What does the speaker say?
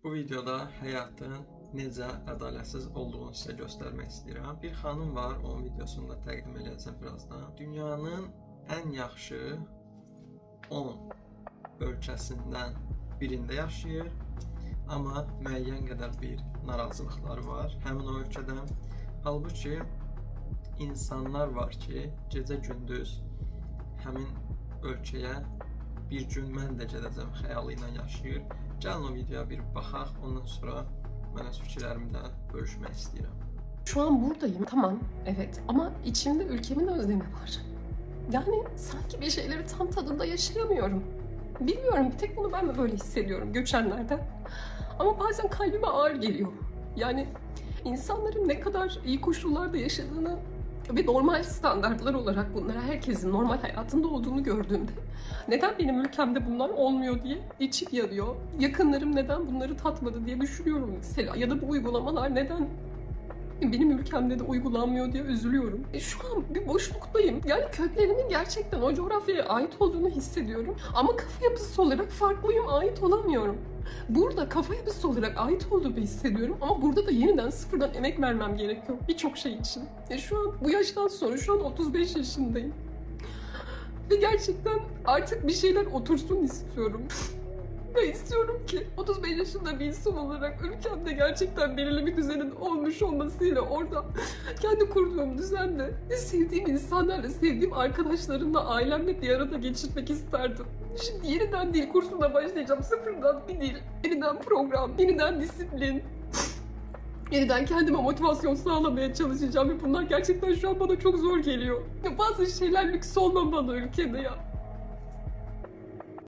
Bu videoda həyatın necə ədalətsiz olduğunu sizə göstərmək istəyirəm. Bir xanım var, onun videosunu da təqdim edəcəm birazdan. Dünyanın ən yaxşı 10 ölkəsindən birində yaşayır, amma müəyyən qədər bir narazılıqları var həmin o ölkədən. Halbuki insanlar var ki, gecə-gündüz həmin ölkəyə bir gün mən də gedəcəm xəyalı ilə yaşayır. Gəlin o videoya bir baxaq, ondan sonra mən öz fikirlərimi də bölüşmək istəyirəm. Şu an buradayım, tamam, evet, ama içimde ülkemin özlemi var. Yani sanki bir şeyleri tam tadında yaşayamıyorum. Bilmiyorum, bir tek bunu ben mi böyle hissediyorum göçenlerden? Ama bazen kalbime ağır geliyor. Yani insanların ne kadar iyi koşullarda yaşadığını ve normal standartlar olarak bunlara herkesin normal hayatında olduğunu gördüğümde neden benim ülkemde bunlar olmuyor diye içim yanıyor. Yakınlarım neden bunları tatmadı diye düşünüyorum mesela. Ya da bu uygulamalar neden benim ülkemde de uygulanmıyor diye üzülüyorum. Şu an bir boşluktayım. Yani köklerimin gerçekten o coğrafyaya ait olduğunu hissediyorum. Ama kafa yapısı olarak farklıyım, ait olamıyorum. Burada kafa yapısı olarak ait olduğumu hissediyorum ama burada da yeniden sıfırdan emek vermem gerekiyor birçok şey için. Şu an bu yaştan sonra, şu an 35 yaşındayım. Ve gerçekten artık bir şeyler otursun istiyorum. Ve istiyorum ki 35 yaşında bir insan olarak ülkemde gerçekten belirli bir düzenin olmuş olmasıyla orada kendi kurduğum düzenle sevdiğim insanlarla, sevdiğim arkadaşlarımla, ailemle bir arada geçirmek isterdim. Şimdi yeniden dil kursuna başlayacağım. Sıfırdan bir dil, yeniden program, yeniden disiplin. Yeniden kendime motivasyon sağlamaya çalışacağım ve bunlar gerçekten şu an bana çok zor geliyor. Bazı şeyler lüks olmamalı ülkede ya.